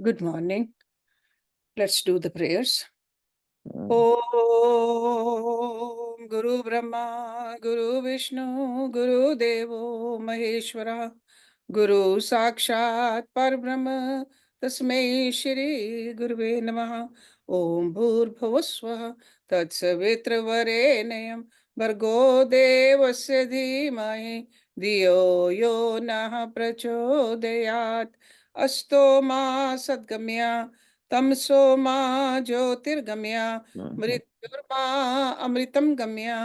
Good morning. Let's do the prayers. Mm. Om Guru Brahma, Guru Vishnu, Guru Devo Maheshwara, Guru Sakshat Parbrahma, Tasmai Shri Guruve Namaha. Om Bhurbhuvasvaha Tatsavitravare Bhargo Devasya Dhimahi Dhiyo Yo Nah Prachodayat Asto Ma Sadgamya तमसो मा ज्योतिर्गम्या मृत्युर्मा अमृतं गम्या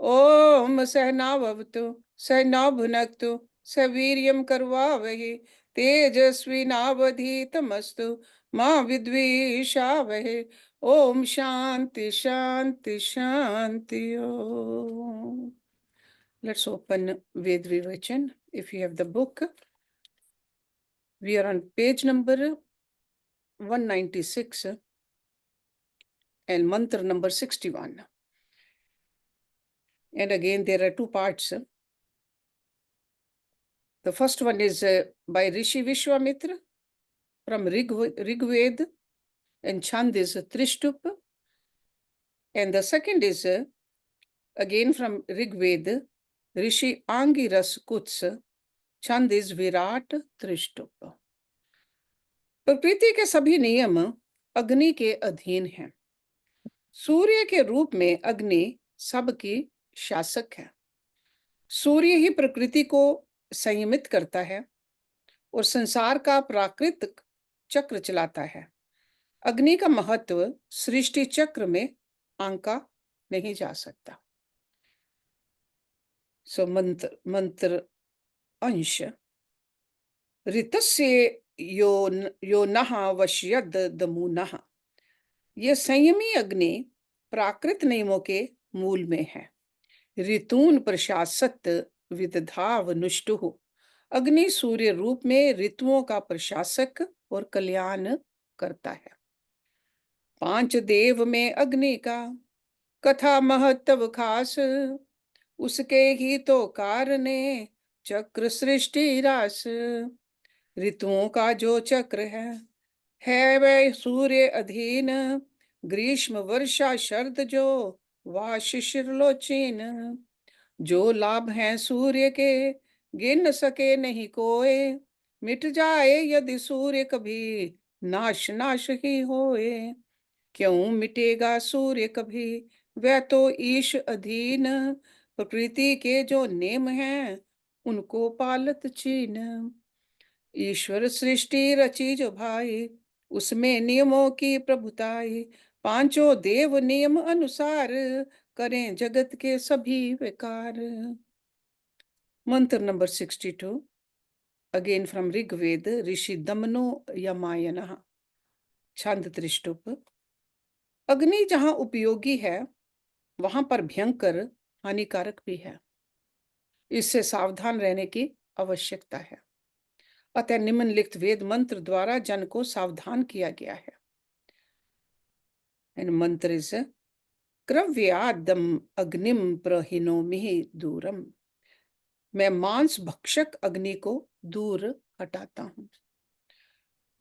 ओम सहनावतु सहनौ भुनक्तु सवीर्यं करवावहै तेजस्विनावधीतमस्तु मा विद्विषावहै ओम शांति शांति Shanti Om. Let's open Ved Vivachan. If you have the book, we are on page number 196 and mantra number 61. And again, there are two parts. The first one is by Rishi Vishwamitra from Rigved, and Chand is Trishtup. And the second is again from Rigved, Rishi Angiras Kuts, Chand is Virat Trishtup. प्रकृति के सभी नियम अग्नि के अधीन हैं. सूर्य के रूप में अग्नि सबकी शासक है. सूर्य ही प्रकृति को संयमित करता है और संसार का प्राकृतिक चक्र चलाता है. अग्नि का महत्व सृष्टि चक्र में आंका नहीं जा सकता. सो मंत्र अंश. ऋतस्य यो नः वश्यद दमुनः. यह संयमी अग्नि प्राकृत नियमों के मूल में है. ऋतून प्रशासत विदधाव नुष्टुः. अग्नि सूर्य रूप में ऋतुओं का प्रशासक और कल्याण करता है. 5 देव में अग्नि का कथा महत्व खास. उसके ही तो कारणे चक्र सृष्टि रास. ऋतुओं का जो चक्र है वह सूर्य अधीन. ग्रीष्म वर्षा शरद जो वा शिशिरलोचीन. जो लाभ हैं सूर्य के गिन सके नहीं कोय. मिट जाए यदि सूर्य कभी नाश नाश ही होए. क्यों मिटेगा सूर्य कभी वह तो ईश अधीन. प्रकृति के जो नेम हैं उनको पालत चीन. ईश्वर सृष्टि रची जो भाई उसमें नियमों की प्रभुताई. 5 देव नियम अनुसार करें जगत के सभी विकार. मंत्र नंबर 62 अगेन फ्रॉम ऋग्वेद. ऋषि दमनो यमायनः. छंद त्रिष्टुप. अग्नि जहां उपयोगी है वहां पर भयंकर हानिकारक भी है. इससे सावधान रहने की आवश्यकता है. अतः निम्नलिखित वेद मंत्र द्वारा जन को सावधान किया गया है. एंड मंत्र इज क्रव्यादम अग्निम प्रहिनोमि दूरम. मैं मांस भक्षक अग्नि को दूर हटाता हूं.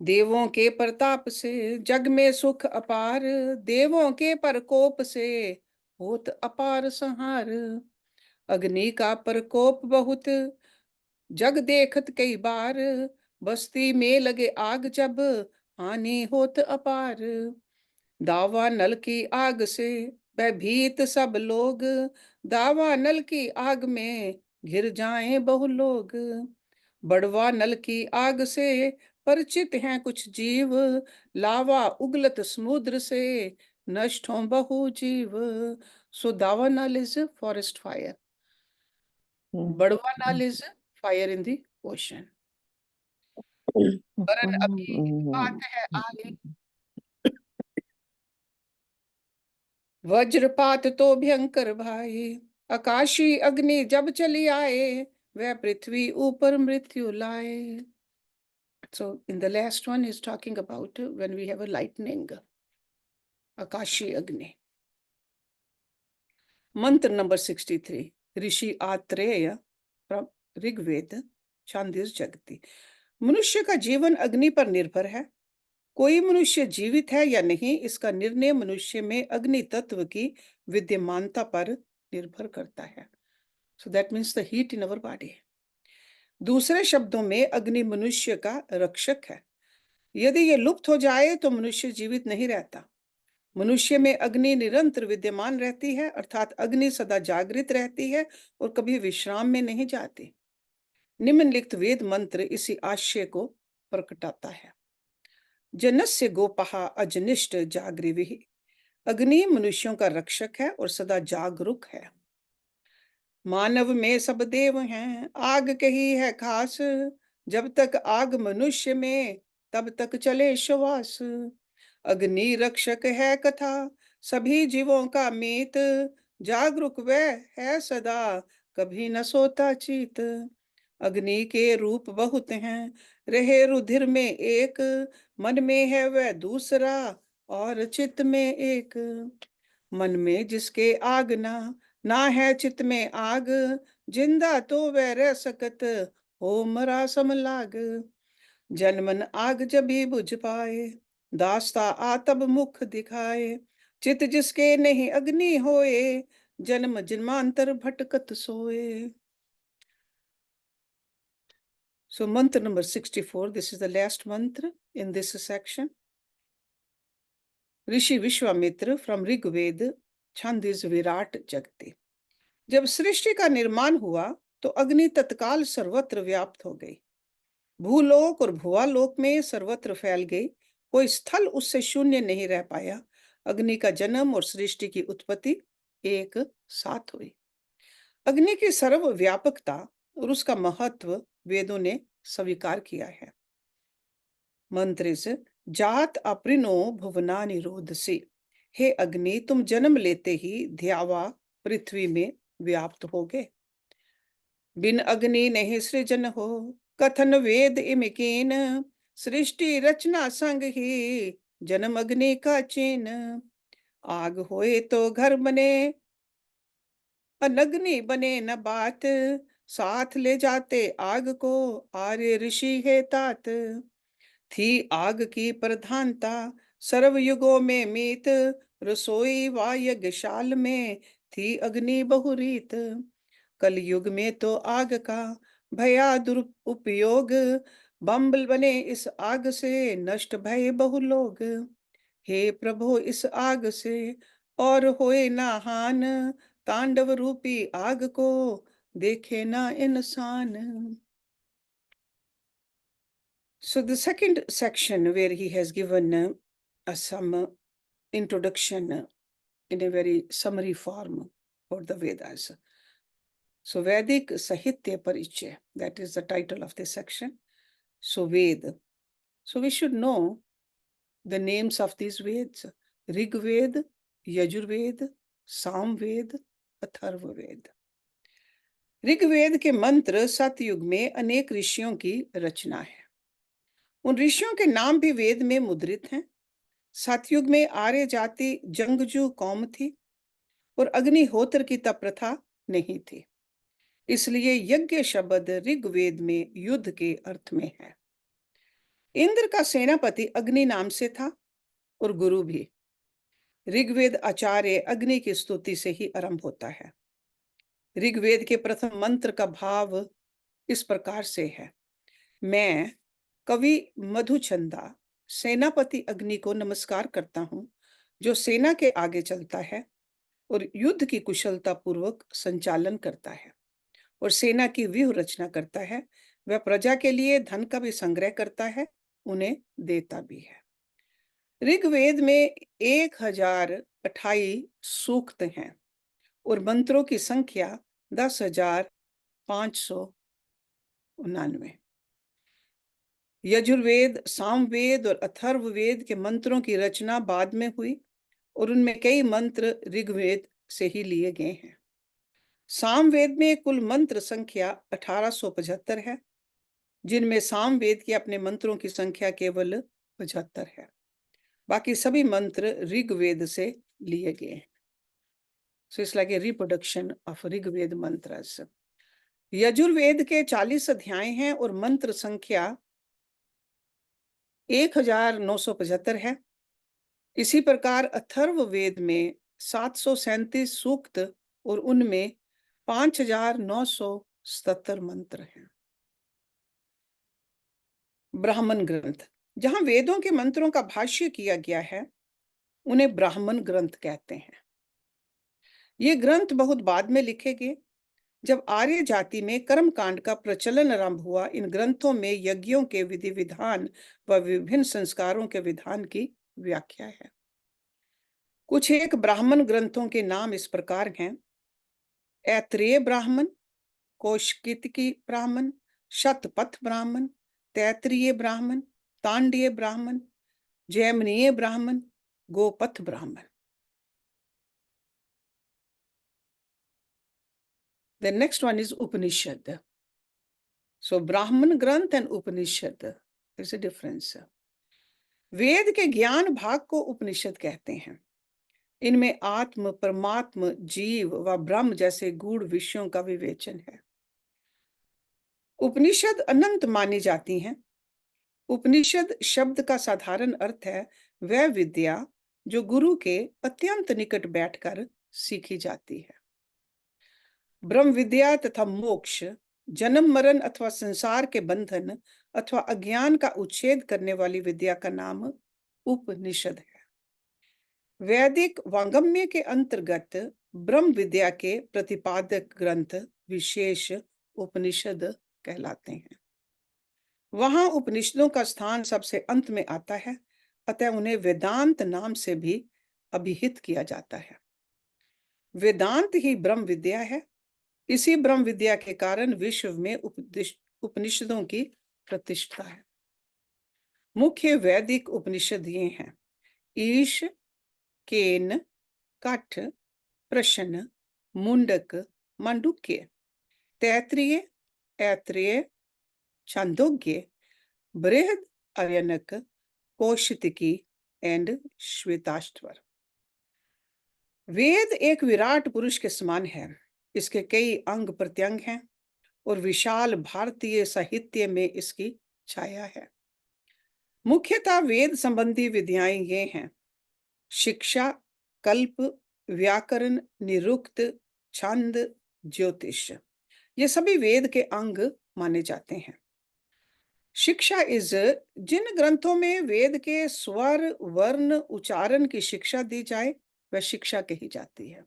देवों के प्रताप से जग में सुख अपार. देवों के प्रकोप से होत अपार संहार. अग्नि का प्रकोप बहुत जग देखत कई बार. बस्ती में लगे आग जब हानि होत अपार. दावा नल की आग से भयभीत सब लोग. दावा नल की आग में घिर जाएं बहु लोग. बड़वा नल की आग से परिचित हैं कुछ जीव. लावा उगलत समुद्र से नष्ट हों बहु जीव. सो दावा नल इज फॉरेस्ट फायर. बड़वा नल is fire in the ocean. वरन अभी बात है आगे. वज्रपात तो भयंकर भाई. आकाशी अग्नि जब चली आए वह पृथ्वी ऊपर मृत्यु लाए. So in the last one is talking about when we have a lightning. Akashi Agni. Mantra number 63. Rishi Atreya from Rigveda. छंद इज जगति. मनुष्य का जीवन अग्नि पर निर्भर है. कोई मनुष्य जीवित है या नहीं, इसका निर्णय मनुष्य में अग्नि तत्व की विद्यमानता पर निर्भर करता है। So that means the heat in our body. दूसरे शब्दों में अग्नि मनुष्य का रक्षक है। यदि ये लुप्त हो जाए तो मनुष्य जीवित नहीं रहता। मनुष्य में अग्नि निरंतर विद्यमान रहती है, अर्थात अग्नि सदा जागृत रहती है और कभी विश्राम में नहीं जाती। निम्नलिखित वेद मंत्र इसी आशय को प्रकटाता है। जनस्य गोपः अजनिष्ट जागृविः। अग्नि मनुष्यों का रक्षक है और सदा जागरूक है। मानव में सब देव हैं, आग कही है खास। जब तक आग मनुष्य में, तब तक चले श्वास। अग्नि रक्षक है कथा, सभी जीवों का मीत। जागरूक वह है सदा, कभी न सोता चीत। अग्नि के रूप बहुत हैं, रहे रुधिर में एक। मन में है वह दूसरा, और चित्त में एक। मन में जिसके आग ना, ना है चित्त में आग। जिंदा तो वह रह सकत, हो मरा सम लाग। जनमन आग जभी बुझ पाए, दास्ता आतब मुख दिखाए। चित जिसके नहीं अग्नि होए, जन्म जन्मांतर भटकत सोए। So mantra number 64, this is the last mantra in this section. Rishi Vishwamitra from Rigveda, छंद is विराट जगते। जब सृष्टि का निर्माण हुआ तो अग्नि तत्काल सर्वत्र व्याप्त हो गई। भूलोक और भुवालोक में सर्वत्र फैल गई। कोई स्थल उससे शून्य नहीं रह पाया। अग्नि का जन्म और सृष्टि की उत्पत्ति एक साथ हुई। अग्नि की सर्वव्यापकता और उसका महत्व वेदों ने स्वीकार किया है। मंत्र से जात अप्रिनो भुवना निरोध से। हे अग्नि, तुम जन्म लेते ही ध्यावा पृथ्वी में व्याप्त हो गए। बिन अग्नि नहीं सृजन हो, कथन वेद इमिकीन। सृष्टि रचना संग ही, जन्म अग्नि का चिन्ह। आग होए तो घर बने, अनग्नि बने न बात। साथ ले जाते आग को, आर्य ऋषि है तात। थी आग की प्रधानता, सर्व युगों में मीत। रसोई व यज्ञशाल में, थी अग्नि बहुरीत। कल युग में तो आग का भया दुरुपयोग। बम्बल बने इस आग से, नष्ट भय बहु लोग। हे प्रभु, इस आग से और होए ना हान। तांडव रूपी आग को देखे ना इंसान। So the second section where he has given some introduction in a very summary form for the Vedas. So Vedic Sahitya Parichaya, that is the title of this section. So Ved. So we should know the names of these Veds: Rig Ved, Yajurved, Samved, Atharvaved. Rigveda के मंत्र सतयुग में अनेक ऋषियों की रचना है। उन ऋषियों के नाम भी वेद में मुद्रित हैं। सतयुग में आर्य जाति जंगजू कौम थी और अग्निहोत्र की तप प्रथा नहीं थी। इसलिए यज्ञ शब्द ऋग्वेद में युद्ध के अर्थ में है। इंद्र का सेनापति अग्नि नाम से था और गुरु भी। ऋग्वेद आचार्य अग्नि की स्तुति से ही आरंभ होता है। ऋग्वेद के प्रथम मंत्र का भाव इस प्रकार से है: मैं कवि मधुचंदा सेनापति अग्नि को नमस्कार करता हूँ, जो सेना के आगे चलता है और युद्ध की कुशलता पूर्वक संचालन करता है और सेना की व्यूह रचना करता है। वह प्रजा के लिए धन का भी संग्रह करता है, उन्हें देता भी है। ऋग्वेद में 1028 सूक्त हैं और मंत्रों की संख्या 10,599। यजुर्वेद, सामवेद और अथर्ववेद के मंत्रों की रचना बाद में हुई और उनमें कई मंत्र ऋग्वेद से ही लिए गए हैं। सामवेद में कुल मंत्र संख्या 1875 है, जिनमें सामवेद के अपने मंत्रों की संख्या केवल 75 है। बाकी सभी मंत्र ऋग्वेद से लिए गए हैं। So it's like a reproduction of Rigveda mantras. Yajurveda के 40 अध्याय हैं और मंत्र संख्या 1975 है। इसी प्रकार अथर्ववेद में 737 सूक्त और उनमें 5977 मंत्र हैं। ब्राह्मण ग्रंथ, जहां वेदों के मंत्रों का भाष्य किया गया है, उन्हें ब्राह्मण ग्रंथ कहते हैं। ये ग्रंथ बहुत बाद में लिखे गए। जब आर्य जाति में कर्म कांड का प्रचलन आरंभ हुआ, इन ग्रंथों में यज्ञों के विधि विधान व विभिन्न संस्कारों के विधान की व्याख्या है। कुछ एक ब्राह्मण ग्रंथों के नाम इस प्रकार हैं: ऐत्रेय ब्राह्मण, कौशिकी ब्राह्मण, शतपथ ब्राह्मण, तैत्तिरीय ब्राह्मण, तांडीय ब्राह्मण, जैमिनीय ब्राह्मण, गोपथ ब्राह्मण। The next one is Upanishad. So Brahman Granth and Upanishad, there's a difference. वेद के ज्ञान भाग को उपनिषद कहते हैं। इनमें आत्म, परमात्म, जीव व ब्रह्म जैसे गूढ़ विषयों का विवेचन है। उपनिषद अनंत मानी जाती हैं। उपनिषद शब्द का साधारण अर्थ है वह विद्या जो गुरु के अत्यंत निकट बैठकर सीखी जाती है। ब्रह्म विद्या तथा मोक्ष, जन्म मरण अथवा संसार के बंधन अथवा अज्ञान का उच्छेद करने वाली विद्या का नाम उपनिषद है। वैदिक वांगम्य के अंतर्गत ब्रह्म विद्या के प्रतिपादक ग्रंथ विशेष उपनिषद कहलाते हैं। वहां उपनिषदों का स्थान सबसे अंत में आता है, अतः उन्हें वेदांत नाम से भी अभिहित किया जाता है। वेदांत ही ब्रह्म विद्या है। इसी ब्रह्म विद्या के कारण विश्व में उपनिषदों की प्रतिष्ठा है। मुख्य वैदिक उपनिषद ये हैं: ईश, केन, कठ, प्रश्न, मुंडक, मांडुक्य, तैत्तिरीय, ऐत्रेय, छांदोग्य, बृहद अरण्यक, कौशिकी एंड श्वेताश्वर। वेद एक विराट पुरुष के समान है। इसके कई अंग प्रत्यंग हैं और विशाल भारतीय साहित्य में इसकी छाया है। मुख्यतः वेद संबंधी विद्याएं ये हैं: शिक्षा, कल्प, व्याकरण, निरुक्त, छंद, ज्योतिष। ये सभी वेद के अंग माने जाते हैं। शिक्षा इज, जिन ग्रंथों में वेद के स्वर, वर्ण, उच्चारण की शिक्षा दी जाए वह शिक्षा कही जाती है।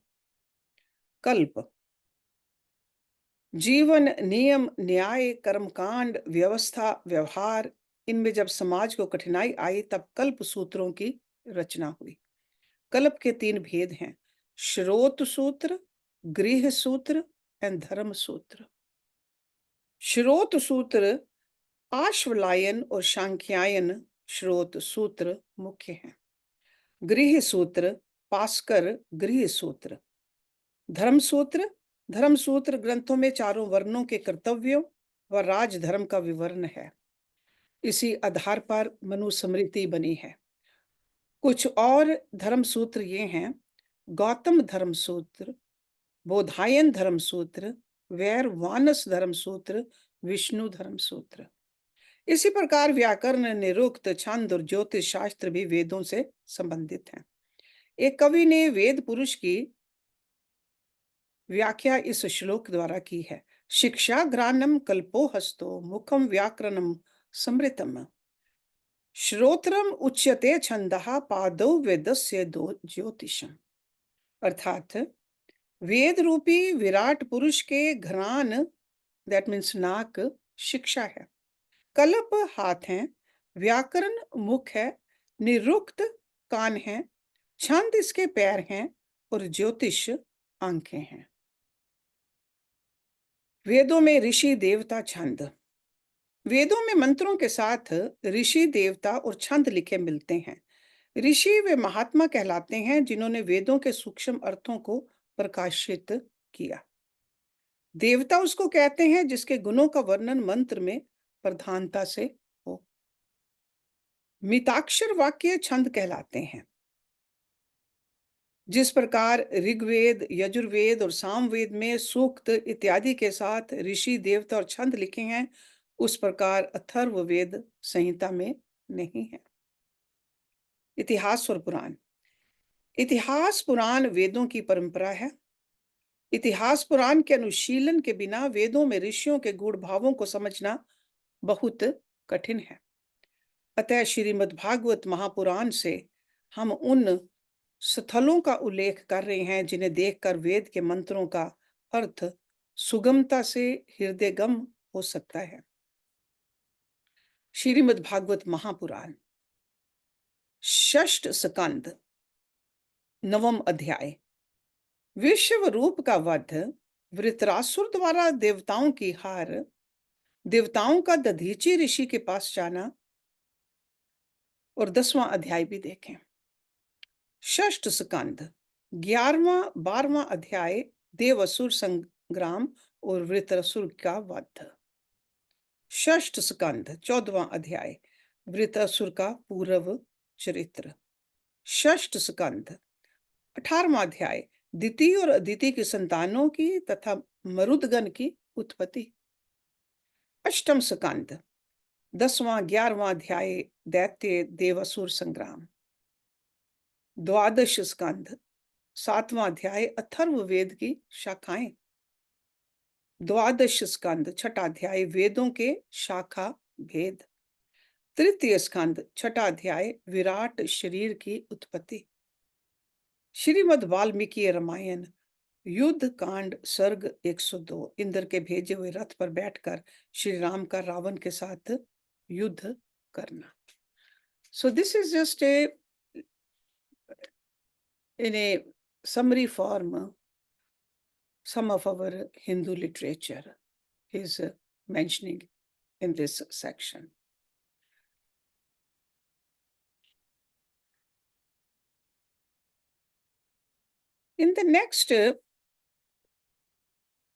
कल्प, जीवन, नियम, न्याय, कर्मकांड, व्यवस्था, व्यवहार, इनमें जब समाज को कठिनाई आई तब कल्प सूत्रों की रचना हुई। कल्प के 3 भेद हैं: श्रोत सूत्र, गृह सूत्र एंड धर्म सूत्र। श्रोत सूत्र आश्वलायन और सांख्यायन श्रोत सूत्र मुख्य हैं। गृह सूत्र पास्कर गृह सूत्र। धर्म सूत्र, धर्म सूत्र ग्रंथों में 4 वर्णों के कर्तव्यों व राजधर्म का विवरण है। इसी आधार पर मनुस्मृति बनी है। कुछ और धर्म सूत्र ये हैं: गौतम धर्म सूत्र, बोधायन धर्म सूत्र, वैरवानस धर्म सूत्र, विष्णु धर्म सूत्र। इसी प्रकार व्याकरण, निरुक्त, छंद और ज्योतिष शास्त्र भी वेदों से संबंधित हैं। एक कवि ने वेद पुरुष की व्याख्या इस श्लोक द्वारा की है: शिक्षा ग्रानम कल्पो हस्तो, मुखम व्याकरणम समृतम, श्रोत्रम उच्यते छंदः, पादौ वेदस्य दो ज्योतिषम। अर्थात वेद रूपी विराट पुरुष के घ्राण, दैट मीन्स नाक, शिक्षा है, कल्प हाथ हैं, व्याकरण मुख है, निरुक्त कान है, छंद इसके पैर हैं और ज्योतिष आंखें हैं। वेदों में ऋषि, देवता, छंद। वेदों में मंत्रों के साथ ऋषि, देवता और छंद लिखे मिलते हैं। ऋषि वे महात्मा कहलाते हैं जिन्होंने वेदों के सूक्ष्म अर्थों को प्रकाशित किया। देवता उसको कहते हैं जिसके गुणों का वर्णन मंत्र में प्रधानता से हो। मिताक्षर वाक्य छंद कहलाते हैं। जिस प्रकार ऋग्वेद, यजुर्वेद और सामवेद में सूक्त इत्यादि के साथ ऋषि, देवता और छंद लिखे हैं, उस प्रकार अथर्ववेद संहिता में नहीं है। इतिहास और पुराण। इतिहास पुराण वेदों की परंपरा है। इतिहास पुराण के अनुशीलन के बिना वेदों में ऋषियों के गूढ़ भावों को समझना बहुत कठिन है। अतः श्रीमद् भागवत महापुराण से हम उन स्थलों का उल्लेख कर रहे हैं जिन्हें देखकर वेद के मंत्रों का अर्थ सुगमता से हृदयगम हो सकता है। श्रीमद् भागवत महापुराण, षष्ठ स्कंद, नवम अध्याय। विश्व रूप का वध, वृत्रासुर द्वारा देवताओं की हार, देवताओं का दधीची ऋषि के पास जाना, और 10वां अध्याय भी देखें। षष्ठ स्कंद, 11वां 12वां अध्याय, देवासुर संग्राम और वृत्रासुर का वध। षष्ठ स्कंद, 14वां अध्याय, वृत्रासुर का पूर्व चरित्र। षष्ठ स्कंद, 18वां अध्याय, दिति और अदिति की संतानों की तथा मरुदगण की उत्पत्ति। अष्टम स्कंद, 10वां 11वां अध्याय, दैत्य देवासुर संग्राम। द्वादश स्कंद, 7वां अध्याय, अथर्ववेद की शाखाएं। द्वादश स्कंद, 6ठा अध्याय, वेदों के शाखा भेद। तृतीय स्कंद, 6ठा अध्याय, विराट शरीर की उत्पत्ति। श्रीमद् वाल्मीकि रामायण, युद्ध कांड, सर्ग 102। इंद्र के भेजे हुए रथ पर बैठकर श्री राम का रावण के साथ युद्ध करना। So this is just in a summary form, some of our Hindu literature is mentioning in this section. In the next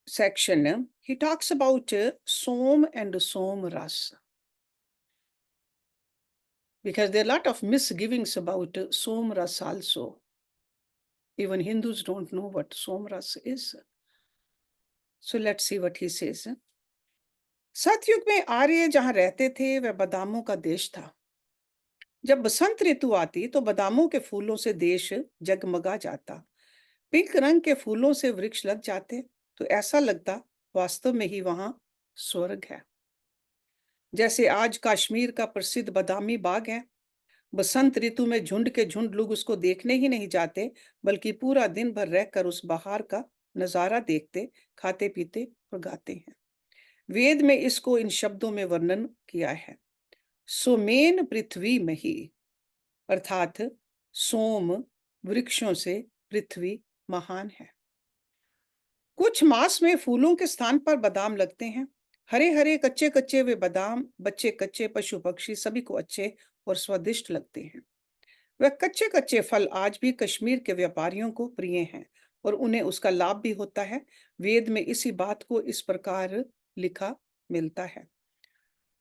section, he talks about Som and Som Ras. Because there are a lot of misgivings about Som Ras also. Even Hindus don't know what Som Ras is. So let's see what he says. सतयुग में आर्य जहां रहते थे वह बादामों का देश था। जब बसंत ऋतु आती तो बादामों के फूलों से देश जगमगा जाता। पिंक रंग के फूलों से वृक्ष लग जाते तो ऐसा लगता वास्तव में ही वहां स्वर्ग है। जैसे आज कश्मीर का प्रसिद्ध बादामी बाग है। बसंत ऋतु में झुंड के झुंड लोग उसको देखने ही नहीं जाते, बल्कि पूरा दिन भर रहकर उस बहार का नजारा देखते, खाते पीते और गाते हैं। वेद में इसको इन शब्दों में वर्णन किया है। सोमेन पृथ्वी मही, अर्थात सोम वृक्षों से पृथ्वी महान है। कुछ मास में फूलों के स्थान पर बादाम लगते हैं। हरे हरे कच्चे कच्चे वे बादाम बच्चे कच्चे पशु पक्षी सभी को अच्छे और स्वादिष्ट लगते हैं। वह कच्चे कच्चे फल आज भी कश्मीर के व्यापारियों को प्रिय हैं और उन्हें उसका लाभ भी होता है। वेद में इसी बात को इस प्रकार लिखा मिलता है।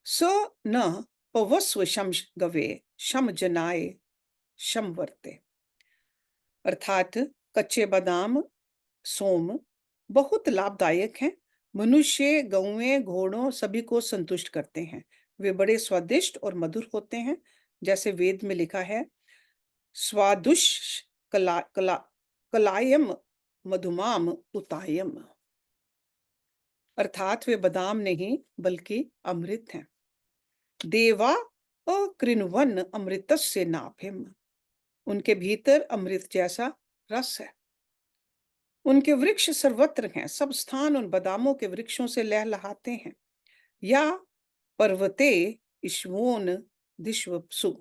स न पवस्व शम गवे शम जनाए शम वर्ते, अर्थात कच्चे बादाम सोम बहुत लाभदायक हैं। मनुष्य गौएं घोड़ों सभी को संतुष्ट करते हैं। वे बड़े स्वादिष्ट और मधुर होते हैं। जैसे वेद में लिखा है, स्वादुष कलायम मधुमाम उतायम, अर्थात वे बादाम नहीं बल्कि अमृत हैं। देवा अकृन्वन अमृतस्य नाभिम, उनके भीतर अमृत जैसा रस है। उनके वृक्ष सर्वत्र हैं, सब स्थान उन बादामों के वृक्षों से लहलहाते हैं। या पर्वते इश्वोन दिश्वसु,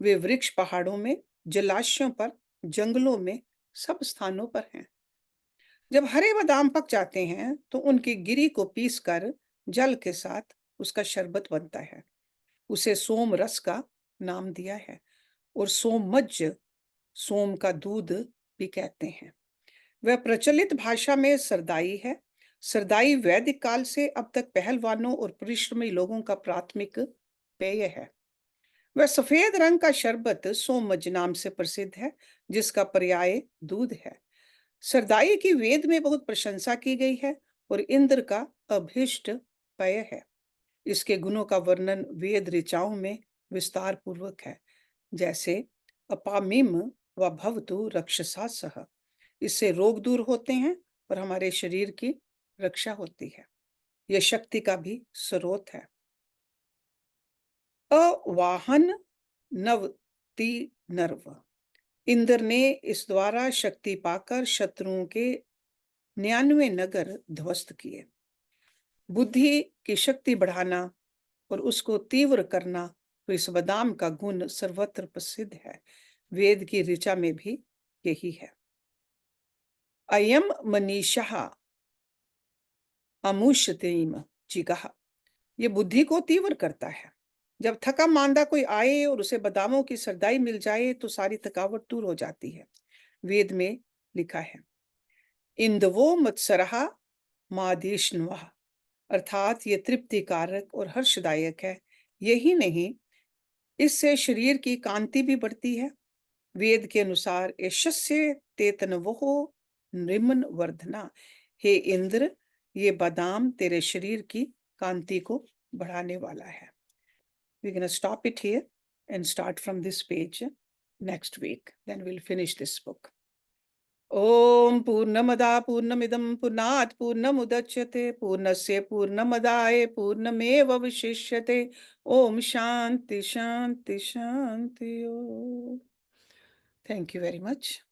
वे वृक्ष पहाड़ों में, जलाशयों पर, जंगलों में, सब स्थानों पर हैं। जब हरे बादाम पक जाते हैं तो उनकी गिरी को पीसकर जल के साथ उसका शरबत बनता है। उसे सोम रस का नाम दिया है और सोमज्ज, सोम का दूध भी कहते हैं। वह प्रचलित भाषा में सरदाई है। सरदाई वैदिक काल से अब तक पहलवानों और परिश्रमी लोगों का प्राथमिक पेय है। वह सफेद रंग का शरबत सोमज्ज नाम से प्रसिद्ध है, जिसका पर्याय दूध है। सरदाई की वेद में बहुत प्रशंसा की गई है और इंद्र का अभीष्ट पेय है। इसके गुणों का वर्णन वेद ऋचाओं में विस्तार पूर्वक है, जैसे अपामिम व भवतु रक्षसा सह। इससे रोग दूर होते हैं और हमारे शरीर की रक्षा होती है। यह शक्ति का भी स्रोत है। अवाहन नवति नर्व। इंद्र ने इस द्वारा शक्ति पाकर शत्रुओं के 99 नगर ध्वस्त किए। बुद्धि की शक्ति बढ़ाना और उसको तीव्र करना, तो इस बादाम का गुण सर्वत्र प्रसिद्ध है। वेद की ऋचा में भी यही है। अयम मनीषः अमुष्यतेम जिगः। ये बुद्धि को तीव्र करता है। जब थका मांदा कोई आए और उसे बादामों की सरदाई मिल जाए तो सारी थकावट दूर हो जाती है। वेद में लिखा है, इंदवो मत्सरः मादेशन्वः, अर्थात ये तृप्ति कारक और हर्षदायक है। यही नहीं, इससे शरीर की कांति भी बढ़ती है। वेद के अनुसार यशस्य तेतनवो नृमन वर्धना। हे इंद्र, ये बादाम तेरे शरीर की कांति को बढ़ाने वाला है। We're going to stop it here and start from this page next week. Then we'll finish this book. ॐ पूर्णमदा पूर्णमिदं पूर्णात् पूर्णमुदच्यते पूर्णस्य पूर्णमदाय पूर्णमेवावशिष्यते। ॐ शान्ति शान्ति शान्ति। Thank you very much.